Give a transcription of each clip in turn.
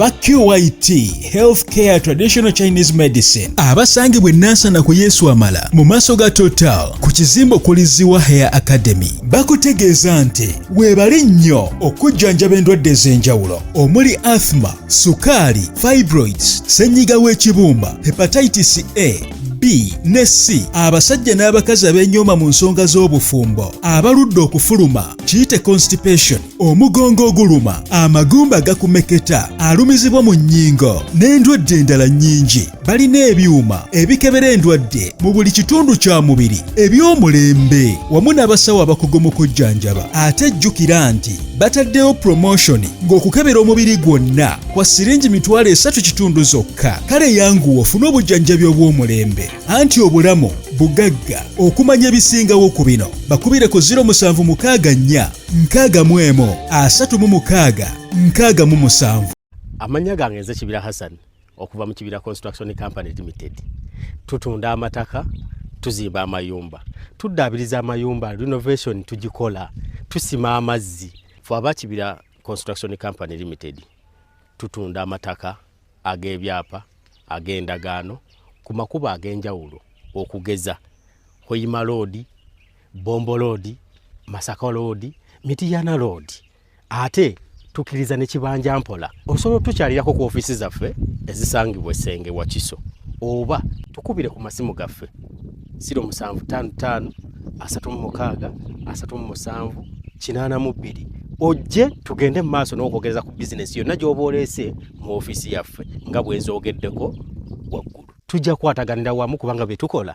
aba QYT Healthcare Traditional Chinese Medicine abasangibwa Nansana ku Yesu Amala mu maaso ga Total ku kizimbo kuliziwa Hair Academy bakutegeeza nti weebale nnyo okujjanjaba endwadde ez'enjawulo omuli asthma, sukaali, fibroids, ssenyiga w'ekibumba, hepatitis A, B ne C, abasajja n'abakazi ab'enyooma mu nsonga z'obufumbo, abaludde okufuluma kiyite constipation, omugongo oguluma, amagumba agakumeketa, alumizibwa mu nnyingo n'endwadde endala nnyingi. Balina ebyuma ebikebera endwadde mu buli kitundu kya mubiri eby'omulembe wamu n'abasawo abakugu mu kujjanjaba. Ate jjukira nti bataddewo promotion ng'okukebera omubiri gwonna kwa siringi $3 zokka. Kale yanguwa ofune obujjanjabi obw'omulembe anti obulamu bugagga. Okumanya ebisingawo ku bino bakubire ku 0764 Amanya gange nze Kibira Hassan okuva mu Kibira Construction Company Limited. Tutunda amataka, tuzimba amayumba, tuddaabiriza amayumba, renovation tugikola, tusima amazzi. Ffe aba Kibira Construction Company Limited tutunda amataka ag'ebyapa, ag'endagaano ku makubo ag'enjawulo okugeza Hoima Road, Bombo Road, Masaka Road, Mitiyana Road. Ate tukiriza ne Kibanja Mpola. Osobola tukyalirako ku office zaffe ezisangibwa Essenge wa Kiso. Oba tukubire ku masimu gaffe 0755 36 37 82. Ojje tugende mu maaso n'okwogereza ku business yonna gy'oba oleese mu office yaffe nga bwe nzoogeddeko waggulu. Tujja kwataganira wamu kubanga bye tukola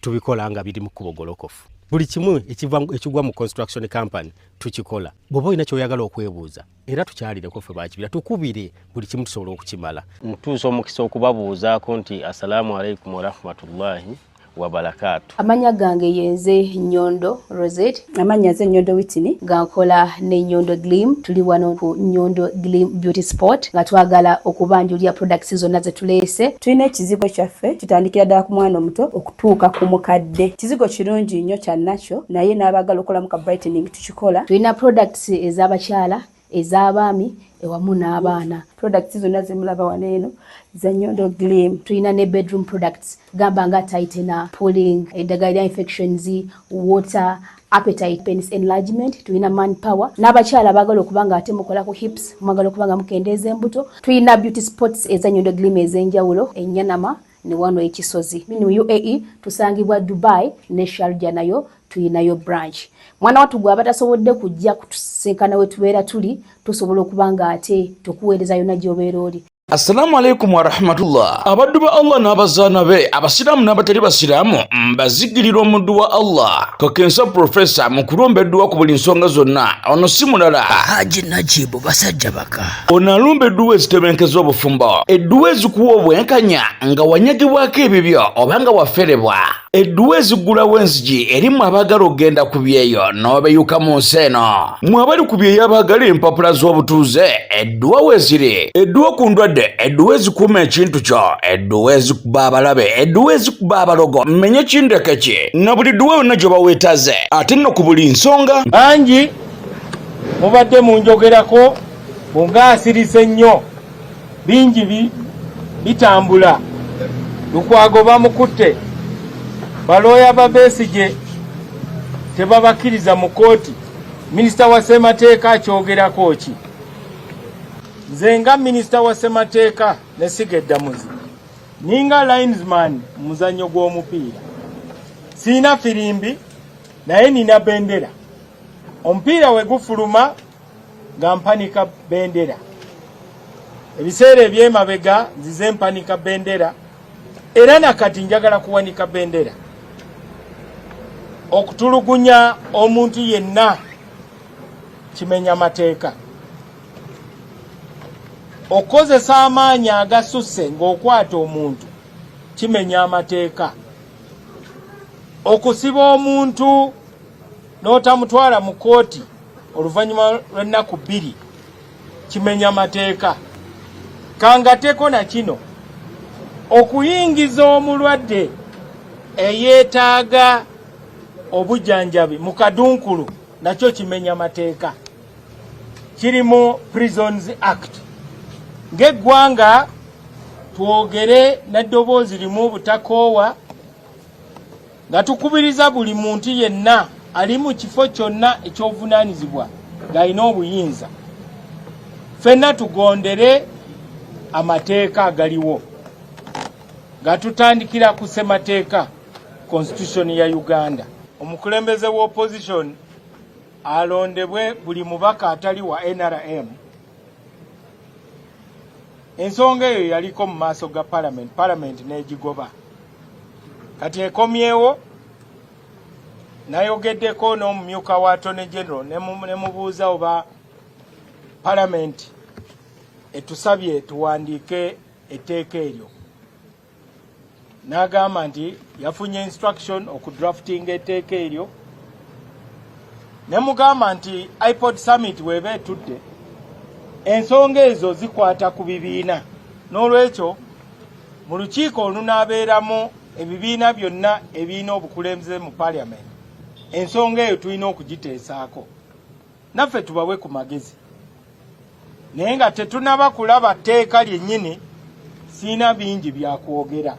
tubikola nga biri mu kkubo golokofu. Buli kimu ekigwa mu construction company tukikola. Bw'oba olina ky'oyagala okwebuuza era tukyalireko ffe ba Kibira tukubire buli kimu tusobola okukimala. Mutuusa omukisa okubabuuzaako nti assalamu alaikum wa rahmatullahi wa barakatuh. Amanya gange yenze Nyondo Rosette. Amanya ze Nyondo Witini. Gankola ne Nyondo Glim. Tuli wano ku Nyondo Glim Beauty Sport. Nga twagala okubanjulira products zonna ze tuleese. Tulina ekizigo kyaffe kitandikira ddala ku mwana omuto okutuuka ku mukadde. Kizigo kirungi nnyo kya nacho naye n'abagala okolamu ka brightening tukikola. Tulina products ez'abakyala, ez'abaami, ewamu n'abaana. Products zonna zemulaba waneeno za Nyondo Glim. Tulina ne bedroom products gamba nga tightener, pulling, eddagala infections, water, appetite, penis enlargement. Tulina manpower n'abakyala abagala okubanga ate mukola ku hips, mwagala okubanga mukendeeza embuto. Tulina beauty spots eza Nyondo Glim ez'enjawulo, Enyanama ne wano ekisozi. Mu UAE tusangibwa Dubai ne Sharjah nayo tulinayo branch. Mwana watu gwa batasobodde kujja kutusinkana we tubeera tuli tusobola okubanga ate tukuweereza yonna gy'obeera oli. Assalamu alaikum wa rahmatullah. Abaddu ba Allah n'abazaana be, abasiraamu n'abatali basiraamu, mbazigirira omuddu wa Allah. Kakensa Professor mu kulombeddwa ku buli nsonga zonna. Ono si mulala Haji Najibu basajja baka. Ono alumba edduwa ezitebenkeza obufumbo. Edduwa ezikuwa obwenkanya nga wanyagibwako ebibyo oba nga waferebwa. Edduwa ezigulawo enzigi erimu abaagala okugenda ku byeyo n'obeyuka mu nsi eno. Mmwe abali ku byeyo abaagala empapula z'obutuuze, edduwa weeziri. Edduwa ku ndwadde, edduwa ezikuuma ekintu kyo, edduwa ezikuba abalabe, edduwa ezikuba abalogo, mmenye kindeke ki na buli dduwa yonna gye baweetaze. Ate nno ku buli nsonga bangi mubadde munjogerako bungaasirise nnyo, bingi bitambula. Lukwago bamukutte, balooya ba Besigye tebabakiriza mu kooti. Minisita wa Ssemateeka akyogerako ki? Nze nga minisita wa Ssemateeka ne Sigeddamuzi ninga linesman muzannyo gw'omupiira, siina firimbi naye nina bendera. Omupiira we gufuluma nga mpanika bendera. Ebiseera eby'emabega nzize mpanika bendera era nakati njagala kuwanika bendera. Okutulugunya omuntu yenna kimenya mateeka. Okozesa amaanyi agasusse ng'okwata omuntu kimenya amateeka. Okusiba omuntu n'otamutwala mu kooti oluvannyuma lw'ennaku 2 kimenya amateeka. Kangateko na kino, okuyingiza omulwadde eyeetaaga obujjanjabi mu kadunkulu nakyo kimenya amateeka. Kiri mu Prisons Act. ng'eggwanga twogere n'eddoboozi limu obutakoowa nga tukubiriza buli muntu yenna ali mu kifo kyonna eky'obuvunaanyizibwa ng'alina obuyinza ffenna tugondere amateeka agaliwo nga tutandikira ku ssemateeka constitution ya Uganda. Omukulembeze wa opposition alondebwe buli mubaka atali wa NRM. Ensonga eyo yaliko mu maaso ga parliament n'egigoba. Kati ekomyewo nayogeddeko n'omumyuka wa Attorney General ne mubuuza oba parliament etusabye tuwandiike etteeka eryo. N'agamba nti yafunye instruction okudraftinga etteeka eryo. Ne mugamba nti iPod Summit weba etudde ensonga ezo zikwata ku bibiina. N'olwekyo mu lukiiko olunaabeeramu ebibiina byonna ebiina obukulembeze mu Parliament, ensonga eyo tulina okugiteesaako. Naffe tubawe ku magezi. Naye nga tetunaba kulaba tteeka lyennyini, siina bingi byakwogera.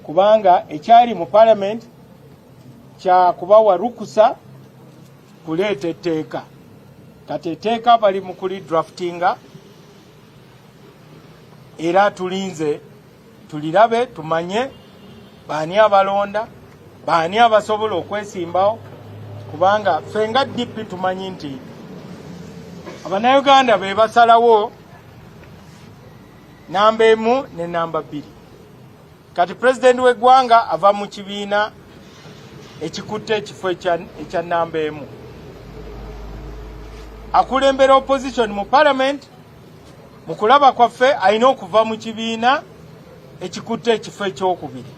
Kubanga ekyali mu Parliament kya kubawa rukusa kuleeta etteeka. Kati etteeka bali mu kulidraftinga era tulinze tulirabe tumanye baani abalonda, baani abasobola okwesimbawo, kubanga ffe nga DP tumanyi nti Abannayuganda be basalawo namba emu ne namba bbiri. Kati President w'eggwanga ava mu kibiina ekikutte ekifo ekya namba emu. Akulembera opposition mu Parliament, mu kulaba kwaffe alina okuva mu kibiina ekikutte ekifo ekyokubiri.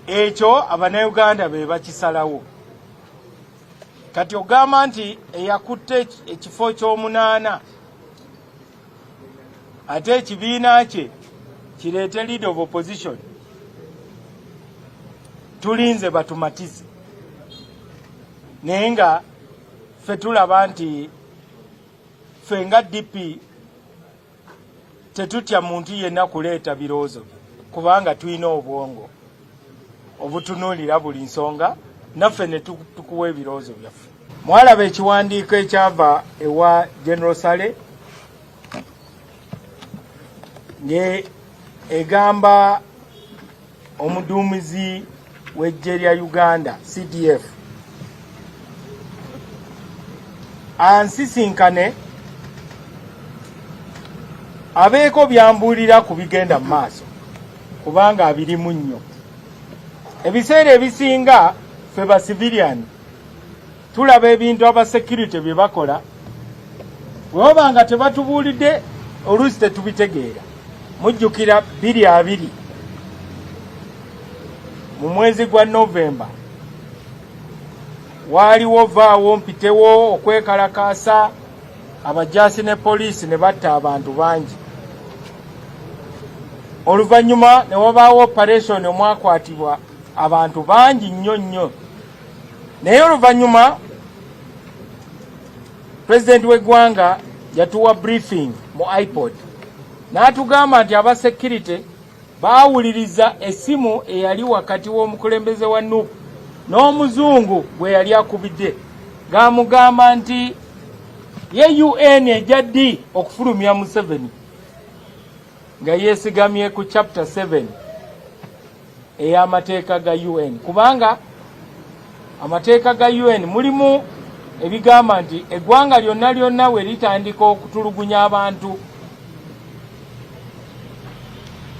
Ekyo Abannayuganda be bakisalawo. Kati ogamba nti eyakutte ekifo ky'omunaana ate ekibiina kye kireete leader of opposition, tulinze batumatize. Naye nga ffe tulaba nti ffe nga DP tetutya muntu yenna kuleeta birowoozo bye, kubanga tulina obwongo obutunuulira buli nsonga, naffe ne tukuwa ebirowoozo byaffe. Mwalaba ekiwandiiko ekyava ewa General Saleh nge egamba omuduumizi w'eggye lya Uganda CDF ansisinkane abeeko byambuulira ku bigenda mu maaso, kubanga abirimu nnyo. Ebiseera ebisinga ffe ba civilian tulaba ebintu aba security bye bakola, bw'oba nga tebatubuulidde oluusi tetubitegeera. Mujjukira 2020 mu mwezi gwa November waaliwo vaawo mpitewo okwekalakaasa, abajaasi ne poliisi ne batta abantu bangi. Oluvannyuma ne wabaawo operation omwakwatibwa abantu bangi nnyo nnyo. Naye oluvannyuma President w'eggwanga yatuwa briefing mu iPod n'atugamba nti aba security baawuliriza essimu eyali wakati w'omukulembeze wa NUP n'omuzungu bwe yali akubidde, ng'amugamba nti ye UN ejja ddi okufulumya Museveni, nga yeesigamye ku chapter 7 ey'amateeka ga UN, kubanga amateeka ga UN mulimu ebigamba nti eggwanga lyonna lyonna we litandika okutulugunya abantu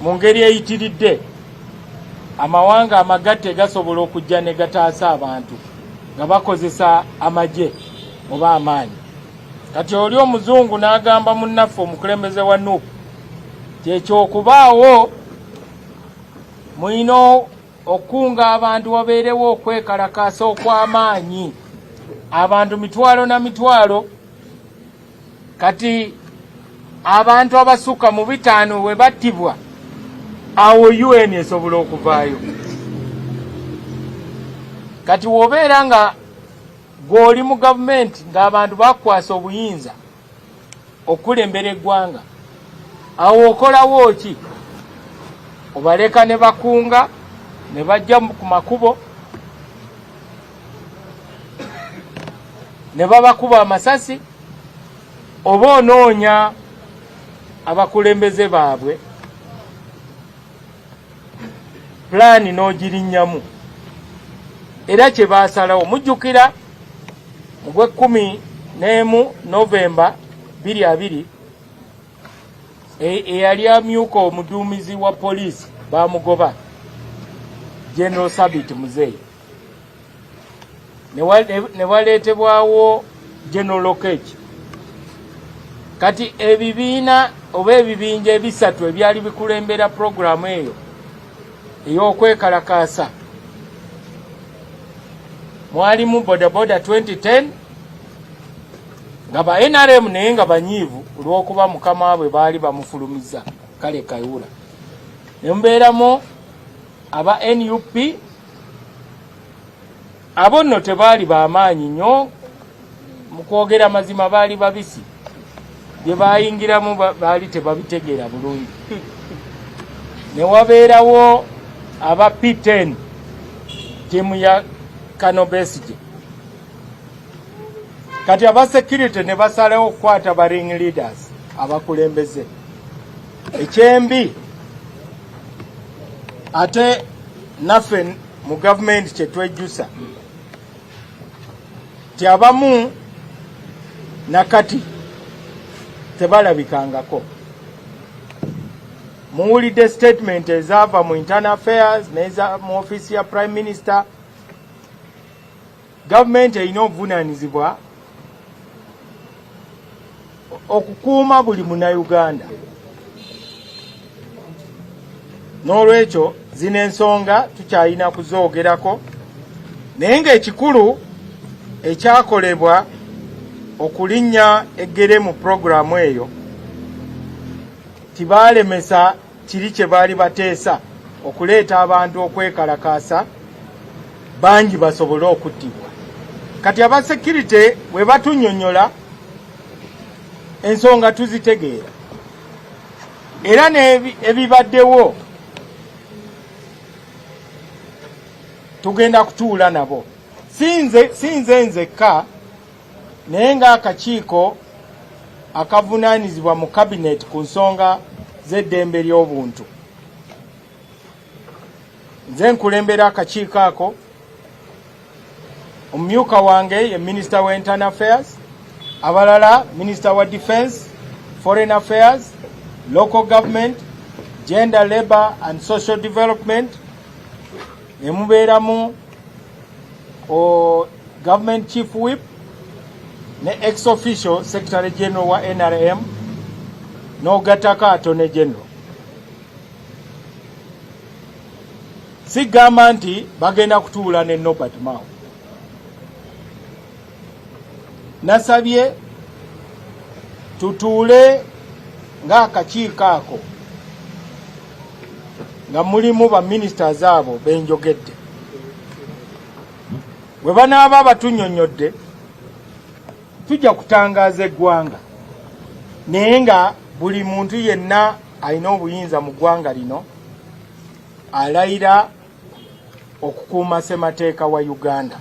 mu ngeri eyitiridde, amawanga amagatte gasobola okujja ne gataasa abantu nga bakozesa amagye oba amaanyi. Kati oli omuzungu n'agamba munnaffe omukulembeze wa NUP ti ekyokubaawo mulina okunga abantu wabeerewo okwekalakaasa okw'amaanyi, abantu mitwalo na mitwalo. Kati abantu abasukka mu 5 we battibwa, awo UN esobola okuvaayo. Kati wobeera nga gw'oli mu gavumenti ng'abantu bakwasa obuyinza okulembera eggwanga awo okolawo ki? Obaleka ne bakunga ne bajja ku makubo ne babakuba amasasi, oba onoonya abakulembeze baabwe pulaani n'ogirinnyamu. Era kye baasalawo mujjukira mu gw'ekumi Novemba 2020 eyali amyuka omuduumizi wa poliisi baamugoba General Sabit Muzeeyi, ne waleetebwawo General Lokech. Kati ebibiina oba ebibinja ebisatu ebyali bikulembera puroguramu eyo ey'okwekalakaasa mwalimu bodaboda 2010 nga ba NRM naye nga banyiivu olw'okuba mukama bwe baali bamufulumiza kale kayula. Ne mbeeramu aba NUP, abo nno tebaali b'amaanyi nnyo mu kwogera mazima, baali babisi, bye baayingiramu baali tebabitegeera bulungi. Ne wabeerawo aba P10 tiimu ya Kano Besigye. Kati aba security ne basalawo okukwata ba ring leaders abakulembeze. Ekyembi ate naffe mu gavumenti kye twejjusa ti abamu nakati tebalabikangako. Muwulidde statement ezaava mu internal affairs n'eza mu office ya prime minister. Gavumenti erina obuvunaanyizibwa okukuuma buli munnayuganda. N'olwekyo zino ensonga tukyalina kuzoogerako, naye ng'ekikulu ekyakolebwa okulinnya eggere mu puroguramu eyo tibaalemesa kiri kye baali bateesa okuleeta abantu okwekalakaasa bangi basobole okuttibwa. Kati aba security bwe batunnyonnyola ensonga tuzitegeera, era n'ebibaddewo tugenda kutuula nabo. Sinze nzekka naye ng'akakiiko akavunaanyizibwa mu kabinet ku nsonga z'eddembe ly'obuntu. Nze nkulembera akakiiko ako. Omumyuka wange ye Minister wa Internal Affairs, abalala Minister wa Defense, Foreign Affairs, Local Government, Gender, Labour and Social Development, ne mubeeramu Government Chief Whip ne ex-official Secretary General wa NRM n'ogattako Attorney General. Sigamba nti bagenda kutuula ne Norbert Mao. Nasabye tutuule ng'akakiiko ako nga mulimu ba ministers abo benjogedde. Bwe banaaba batunnyonnyodde tujja kutangaaza eggwanga, naye nga buli muntu yenna alina obuyinza mu ggwanga lino alayira okukuuma ssemateeka wa Uganda.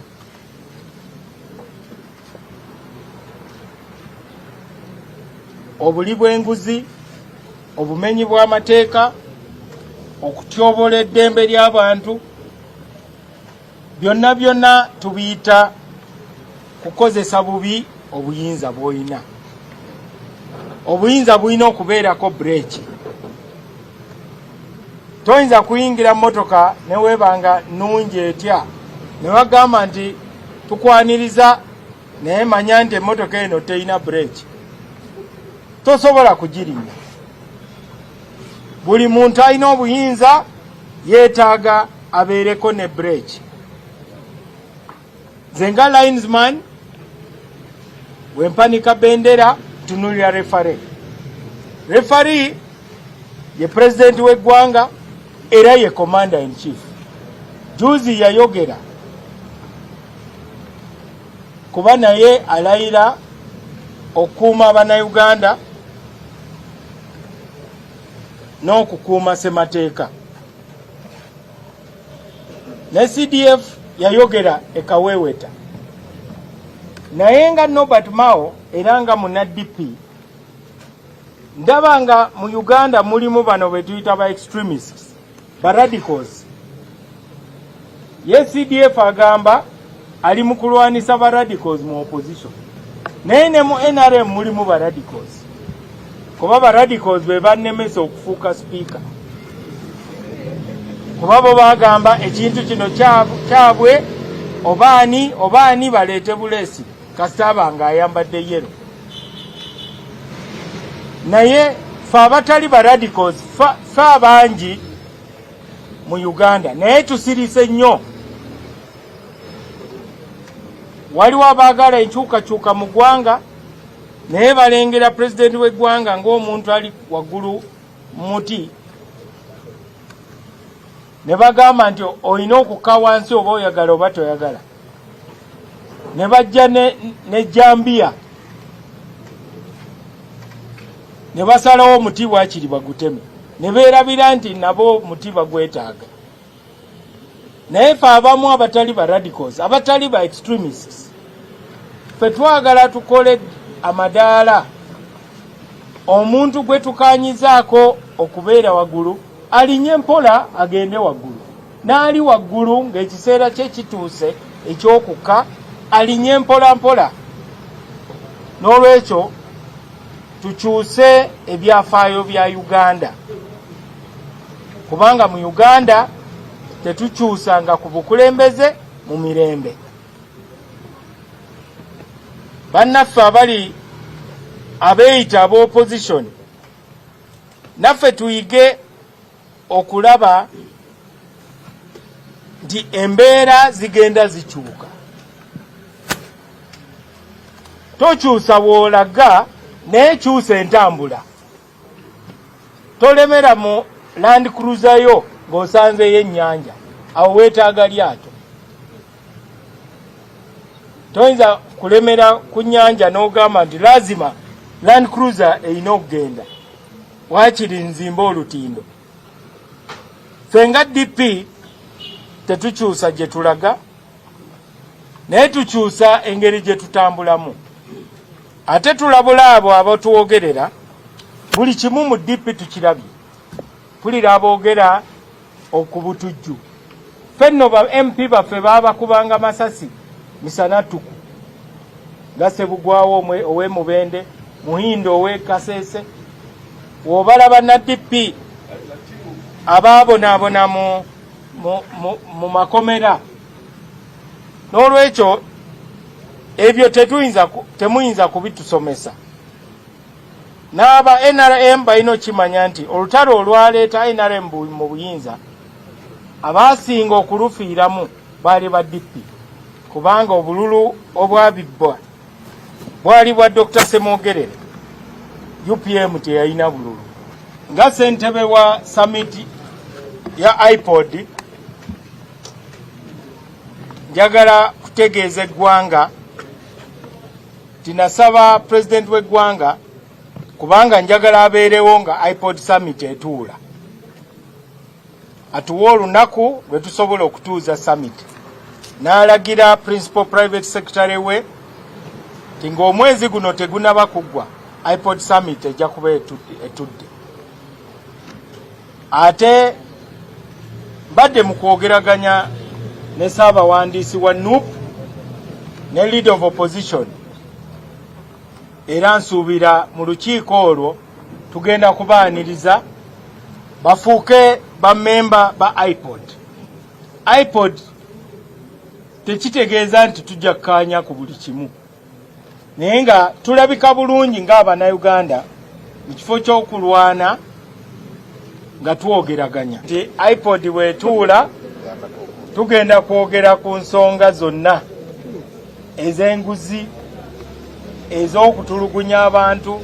Obuli bw'enguzi, obumenyi bw'amateeka, okutyobola eddembe ly'abantu, byonna tubiyita kukozesa bubi obuyinza bw'olina. Obuyinza bulina okubeerako breeki. Toyinza kuyingira mmotoka ne weebanga nnungi etya ne bagamba nti tukwaniriza naye manya nti emmotoka eno terina breeki. Tosobola kugirinnya. Buli muntu alina obuyinza yeetaaga abeereko ne breeki. Nze nga linesman wempanika bendera tunulira refare. Refari ye president w'eggwanga era ye commander in chief. Juzi yayogera kuba naye alayira okukuuma Abannayuganda n'okukuuma ssemateeka. Ne CDF yayogera ekaweeweta. Naye nga Norbert Mao era nga munna-DP ndaba nga mu Uganda mulimu bano be tuyita ba extremists, ba radicals. Ye CDF agamba ali mu kulwanisa ba radicals mu opposition. Naye ne mu NRM mulimu ba radicals. Kuba ba radicals be bannemesa okufuuka speaker. Kuba bo bagamba ekintu kino kyabwe obaani baleete buleesi kasitaba nga ayambadde yero. Naye fe abatali ba radicals fe abangi mu Uganda naye tusirise nnyo. Waliwo abaagala enkyukakyuka mu ggwanga naye balengera pulezidenti w'eggwanga ng'omuntu ali waggulu muti ne bagamba nti olina okukka wansi oba oyagala oba toyagala. Ne bajja ne Jambiya ne basalawo omuti bwakiri baguteme ne beerabira nti nabo muti bagwetaaga. Naye fe abamu abatali ba radicals, abatali ba extremists, fe twagala tukole amadaala omuntu gwe tukanyizaako okubeera waggulu alinye mpola agende waggulu, n'ali waggulu ng'ekiseera kye kituuse eky'okukka alinye mpola mpola. N'olwekyo tukyuse ebyafaayo bya Uganda, kubanga mu Uganda tetukyusanga ku bukulembeze mu mirembe. Bannaffe abali abeeyita ab'opposition, naffe tuyige okulaba nti embeera zigenda zikyuka. Tokyusa bw'olaga naye kyusa entambula. Tolemera mu Land Cruiser yo ng'osanzeyo ennyanja, awo weetaaga lyato. Toyinza kulemera ku nnyanja n'ogamba nti lazima Land Cruiser erina okugenda, waakiri nzimba olutindo. Ffe nga DP tetukyusa gye tulaga naye tukyusa engeri gye tutambulamu. Ate tulabula abo abatuwogerera, buli kimu mu DP tukirabye. Pulira aboogera okubutujju. Ffe nno ba MP baffe baabakubanga masasi misana tuku. Nga Sebugwawo ow'Emubende, Muhindo ow'Ekasese. W'obalaba na DP abaabonaabona mu makomera. N'olwekyo ebyo temuyinza kubitusomesa. N'aba NRM balina okimanya nti olutalo olwaleeta NRM mu buyinza, abaasinga okulufiiramu baali ba DP, kubanga obululu obwabibbwa bwali bwa Dr. Semogerere. UPM teyalina bululu. Nga ssentebe wa summit ya iPod, njagala kutegeeza eggwanga tinasaba pulezidenti w'eggwanga, kubanga njagala abeerewo nga iPod summit etuula, atuwa olunaku lwe tusobola okutuuza summit. N'alagira principal private secretary we ti ng'omwezi guno tegunaba kuggwa iPod summit ejja kuba etudde. Ate mbadde mu kwogeraganya ne Ssaabawandiisi wa NUP ne leader of opposition, era nsuubira mu lukiiko olwo tugenda kubaaniriza bafuuke bammemba ba iPod. iPod tekitegeeza nti tujja kkaanya ku buli kimu, naye nga tulabika bulungi ng'Abannayuganda mu kifo ky'okulwana nga twogeraganya. Nti iPod bwetuula tugenda kwogera ku nsonga zonna ez'enguzi, ez'okutulugunya abantu,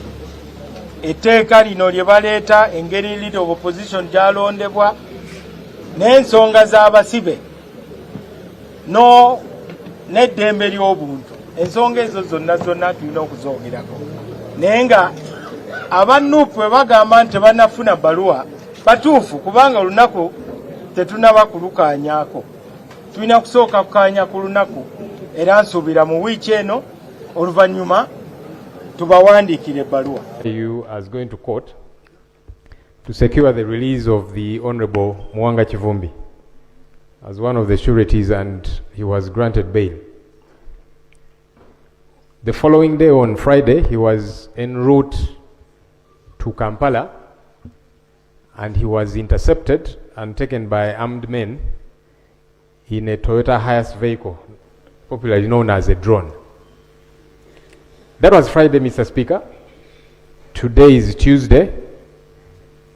etteeka lino lye baleeta, engeri leader of opposition gyalondebwa, n'ensonga z'abasibe n'eddembe ly'obuntu. Ensonga ezo zonna tulina okuzoogerako. Naye nga aba NUP bwe bagamba nti tebanafuna bbaluwa batuufu kubanga olunaku tetunaba kulukaanyaako, tulina kusooka kukaanya ku lunaku, era nsuubira mu wiiki eno oluvannyuma tubawandiikira ebbaluwa. You as going to court to secure the release of the Honorable Mwanga Kivumbi as one of the sureties, and he was granted bail. The following day, on Friday, he was en route to Kampala, and he was intercepted and taken by armed men in a Toyota Hiace vehicle, popularly known as a drone. That was Friday, Mr. Speaker. Today is Tuesday.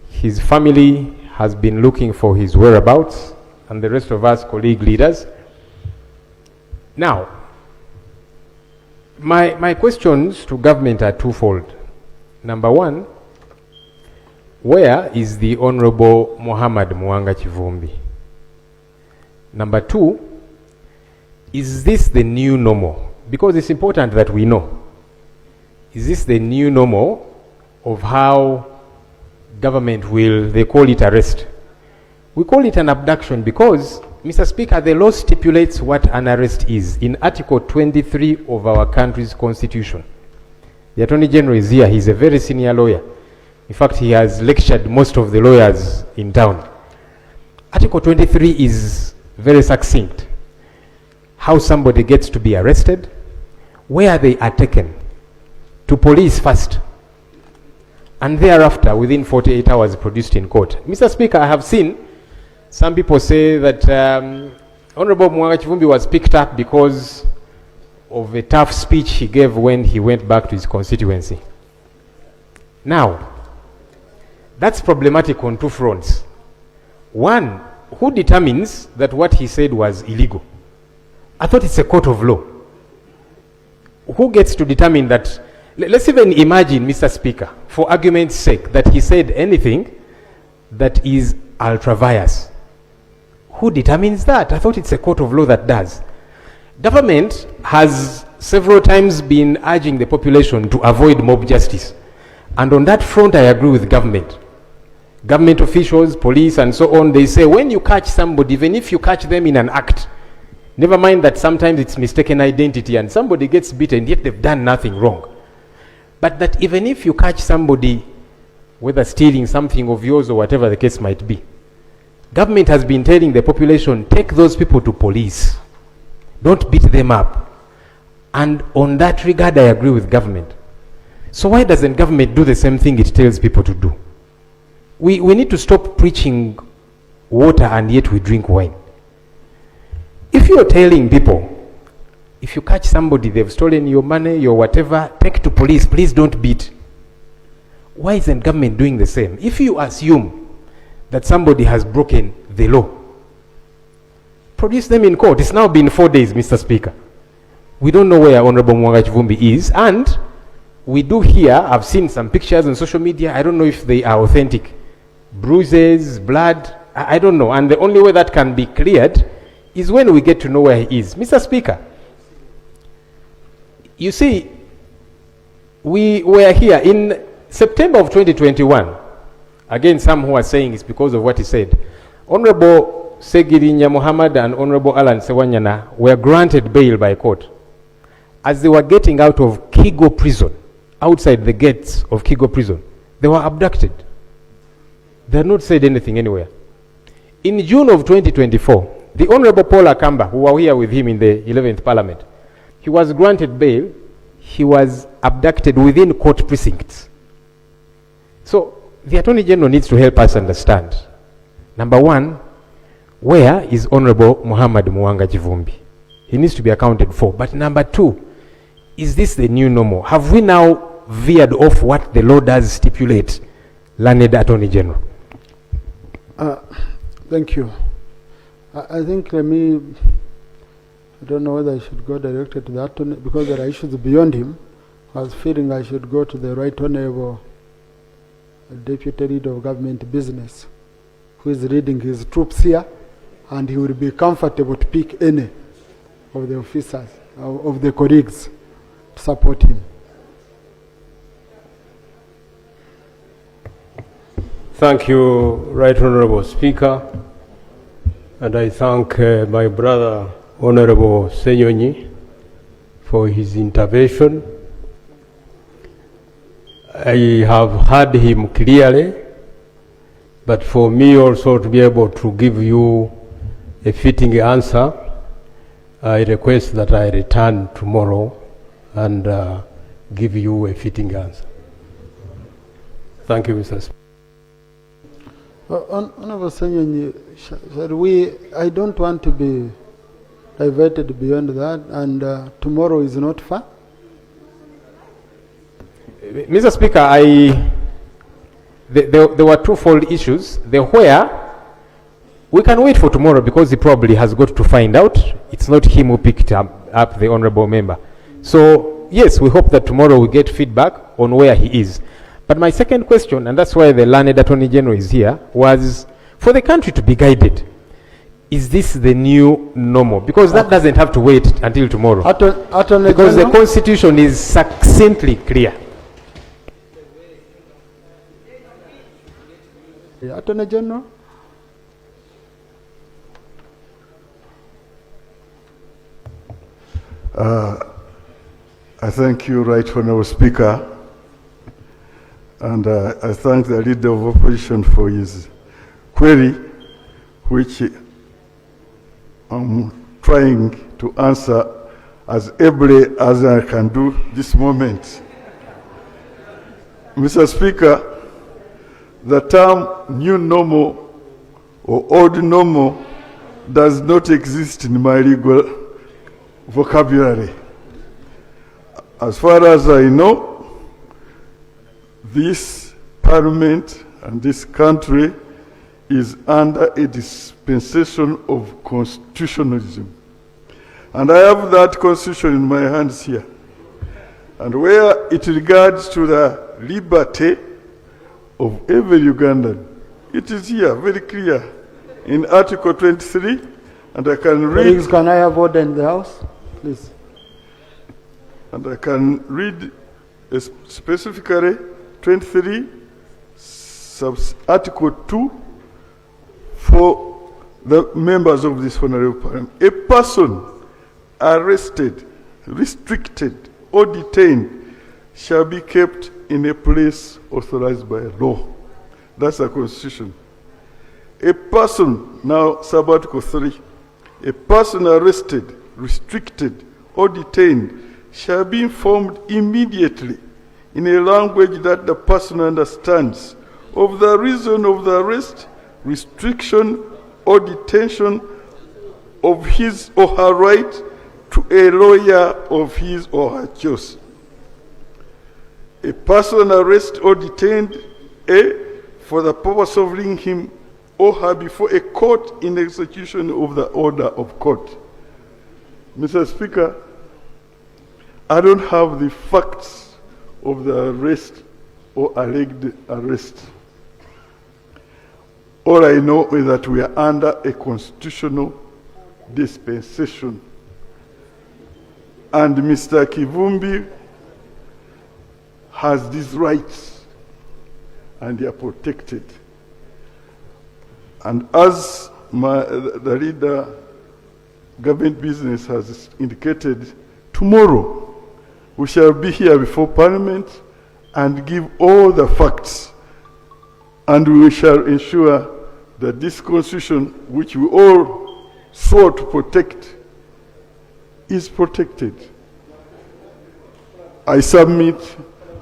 His family has been looking for his whereabouts, and the rest of us colleague leaders. Now, my questions to government are twofold. Number one, where is the Honorable Muhammad Mwanga Kivumbi? Number two, is this the new normal? Because it's important that we know. Is this the new normal of how government will, they call it arrest? We call it an abduction because, Mr. Speaker, the law stipulates what an arrest is in Article 23 of our country's constitution. The Attorney General is here. He's a very senior lawyer. In fact, he has lectured most of the lawyers in town. Article 23 is very succinct. How somebody gets to be arrested, where they are taken, to police first, and thereafter, within 48 hours, produced in court. Mr. Speaker, I have seen some people say that Honorable Mwanga Kivumbi was picked up because of a tough speech he gave when he went back to his constituency. Now, that's problematic on two fronts. One, who determines that what he said was illegal? I thought it's a court of law. Who gets to determine that? Let's even imagine, Mr. Speaker, for argument's sake, that he said anything that is ultra-vires. Who determines that? I thought it's a court of law that does. Government has several times been urging the population to avoid mob justice. And on that front, I agree with government. Government officials, police, and so on, they say when you catch somebody, even if you catch them in an act, never mind that sometimes it's mistaken identity and somebody gets beaten, yet they've done nothing wrong. But that even if you catch somebody, whether stealing something of yours or whatever the case might be, government has been telling the population, take those people to police. Don't beat them up. And on that regard, I agree with government. So why doesn't government do the same thing it tells people to do? We need to stop preaching water and yet we drink wine. If you're telling people, if you catch somebody, they've stolen your money, your whatever, take to police, please don't beat. Why isn't government doing the same? If you assume that somebody has broken the law, produce them in court. It's now been 4 days, Mr. Speaker. We don't know where Honorable Mwanga Kivumbi is, and we do hear, I've seen some pictures on social media, I don't know if they are authentic. Bruises, blood, I don't know. And the only way that can be cleared is when we get to know where he is. Mr. Speaker, you see, we were here in September of 2021. Again, some who are saying it's because of what he said. Honorable Segirinya Muhammad and Honorable Alan Sewanyana were granted bail by court. As they were getting out of Kigo prison, outside the gates of Kigo prison, they were abducted. They had not said anything anywhere. In June of 2024, the Honorable Paul Akamba, who were here with him in the 11th Parliament, he was granted bail. He was abducted within court precincts. So, the Attorney General needs to help us understand. Number one, where is Honorable Muhammad Mwanga Kivumbi? He needs to be accounted for. But number two, is this the new normal? Have we now veered off what the law does stipulate, learned Attorney General? Thank you. I think I don't know whether I should go directly to the Attorney, because there are issues beyond him. I was feeling I should go to the Right Honorable Deputy Leader of Government Business, who is leading his troops here, and he will be comfortable to pick any of the officers, of the colleagues, to support him. Thank you, Right Honourable Speaker, and I thank my brother, Honourable Senyonyi, for his intervention. I have heard him clearly, but for me also to be able to give you a fitting answer, I request that I return tomorrow and give you a fitting answer. Thank you, Mr. Speaker. Honourable Senyonyi, I don't want to be diverted beyond that, and tomorrow is not far. Mr. Speaker, there were twofold issues. The where, we can wait for tomorrow because he probably has got to find out. It's not him who picked up the honourable member. So, yes, we hope that tomorrow we get feedback on where he is. But my second question, and that's why the learned Attorney General is here, was for the country to be guided. Is this the new normal? Because that doesn't have to wait until tomorrow. Because the Constitution is succinctly clear. Attorney General? I thank you, Right Honourable Speaker, and I thank the Leader of Opposition for his query, which I'm trying to answer as ably as I can do this moment. Mr. Speaker, the term new normal or old normal does not exist in my legal vocabulary. As far as I know, this Parliament and this country is under a dispensation of constitutionalism. And I have that constitution in my hands here. And where it regards to the liberty of every Ugandan, it is here, very clear, in Article 23, and I can read... Please, can I have order in the House? Please. And I can read specifically 23, Article 2, for the members of this Honourable Parliament. A person arrested, restricted, or detained shall be kept in a place authorized by law. That's the Constitution. A person, now sub-article 3, a person arrested, restricted, or detained shall be informed immediately in a language that the person understands of the reason of the arrest, restriction, or detention, of his or her right to a lawyer of his or her choice. A person arrested or detained, for the purpose of bringing him or her before a court in execution of the order of court. Mr. Speaker, I don't have the facts of the arrest or alleged arrest. All I know is that we are under a constitutional dispensation. And Mr. Kivumbi has these rights, and they are protected. And as the leader, government business has indicated, tomorrow we shall be here before Parliament and give all the facts, and we shall ensure that this Constitution, which we all swore to protect, is protected. I submit,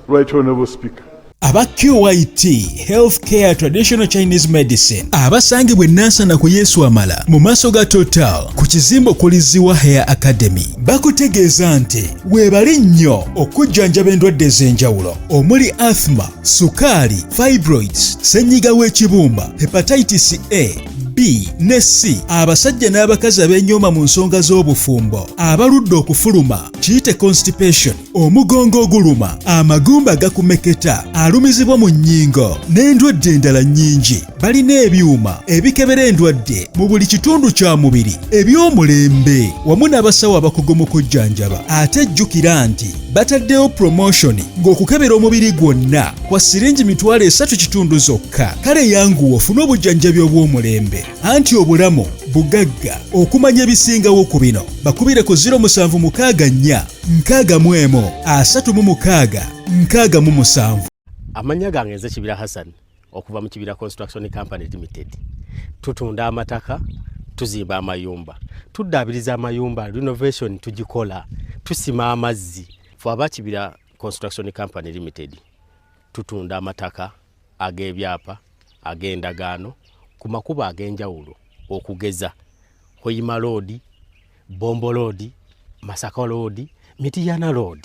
Right Honourable Speaker. aba QYT Healthcare Traditional Chinese Medicine abasangibwa Nansana ku Yesu Amala mu maaso ga Total ku kizimbo okuliziwa Hair Academy bakutegeeza nti weebali nnyo okujjanjaba endwadde ez'enjawulo omuli asthma, sukaali, fibroids, ssenyiga w'ekibumba, hepatitis A, B ne C, abasajja n'abakazi ab'enyooma mu nsonga z'obufumbo, abaludde okufuluma kiyite constipation, omugongo oguluma, amagumba gakumeketa, alumizibwa mu nnyingo n'endwadde endala nnyingi. balina ebyuma ebikebera endwadde mu buli kitundu kya mubiri eby'omulembe wamu n'abasawo abakugu mu kujjanjaba. Ate jjukira nti bataddewo Promotion ng'okukebera omubiri gwonna kwa siringi mitwalo 3 zokka. Kale yanguwa ofune obujjanjabi obw'omulembe. Anti obulamu bugagga. Okumanya ebisingawo ku bino bakubire ku 0764 Amanya gange nze Kibira Hassan okuva mu Kibira Construction Company Limited. Tutunda amataka, tuzimba amayumba, tuddaabiriza amayumba, renovation tugikola, tusima amazzi. Fwaba Kibira Construction Company Limited tutunda amataka ag'ebyapa, ag'endagaano ku makubo ag'enjawulo okugeza Hoima Road, Bombo Road, Masaka Road, Mitiyana Road.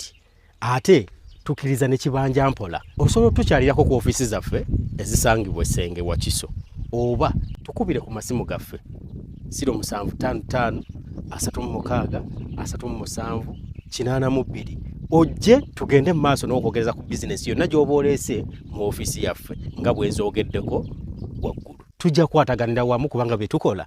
Ate tukiriza ne kibanja mpola osobola tukyalirako ku ofisi zaffe ezisangibwa Senge wa Kiso oba tukubire ku masimu gaffe 0755 36 37 82 ojje tugende mu maaso n'okwogeza ku business yonna gy'oba oleese mu ofisi yaffe nga bw'enzoogeddeko waggulu. Tujja kwataganira wamu kubanga bye tukola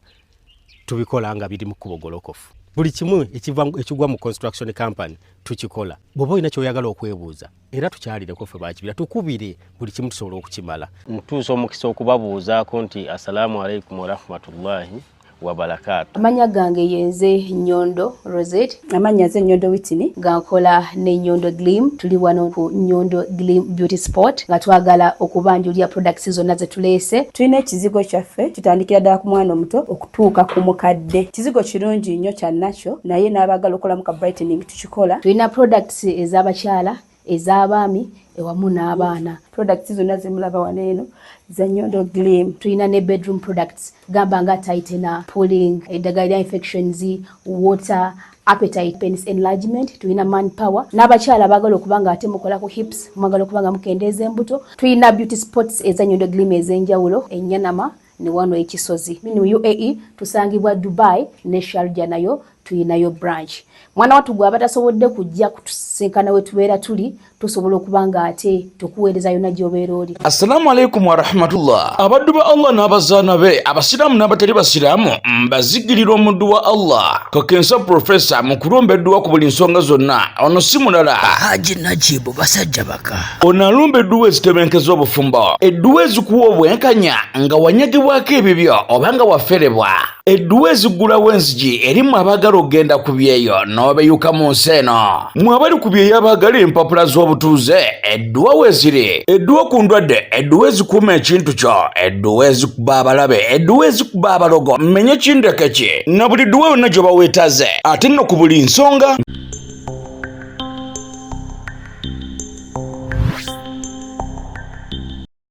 tubikola nga biri mu kubogolokofu. Buli kimu ekigwa mu construction company tukikola. Bw'oba olina ky'oyagala okwebuuza era tukyalireko ffe bakibira tukubire buli kimu tusobola okukimala. Ntuusa omukisa okubabuuzaako nti assalamu alaikum wa rahmatullahi wa barakatuh. Amanya gange yenze Nyondo Rosette. Amanya ze Nyondo Witini gankola ne Nyondo Gleam. Tuli wano ku Nyondo Gleam Beauty Sport nga twagala okubanjulira products zonna ze tuleese. Tulina ekizigo kyaffe kitandikira ddala ku mwana omuto okutuuka ku mukadde. Kizigo kirungi nnyo kya natural naye n'abagala okukola mu ka brightening tukikola. Tulina products ez'abakyala, ez'abaami ewamu n'abaana. Products zonna zemulaba waneeno za Nyondo Gleam. Tulina ne bedroom products gamba nga tightener, pulling, eddagala infections, water, appetite, penis enlargement. Tulina manpower n'abakyala abagala okubanga ate mukola ku hips mwagala okubanga mukendeeza embuto. Tulina beauty spots eza Nyondo Gleam ez'enjawulo Enyanama ne wano ekisozi. Mu UAE tusangibwa Dubai ne Sharjah nayo tulinayo branch. Mwana watu gwa batasobodde kujja kutusinkana we tubeera tuli tusobola okubanga ate tukuweereza yonna gy'obeera oli. Assalamu alaikum wa rahmatullah. Abaddu ba Allah n'abazaana be abasiraamu n'abatali basiraamu mbazigirira omuddu wa Allah Kakensa Professor mu kulombeddwa ku buli nsonga zonna. Ono si mulala Haji Najibu basajja baka. Ono alumba edduwa ezitebenkeza obufumbo, edduwa ezikuwa obwenkanya nga wanyagibwako ebibyo oba nga waferebwa, edduwa ezigulawo enzigi erimu abagala okgenda ku byeyo n'obeyuka mu nsi eno. Mmwe abali ku byeyo abagala empapula z'obutuuze edduwa weeziri, edduwa ku ndwadde, edduwa ezikuuma ekintu kyo, edduwa ezikuba abalabe, edduwa ezikuba abalogo, mmenye kindeke ki na buli dduwa yonna gye baweetaze ate nno ku buli nsonga.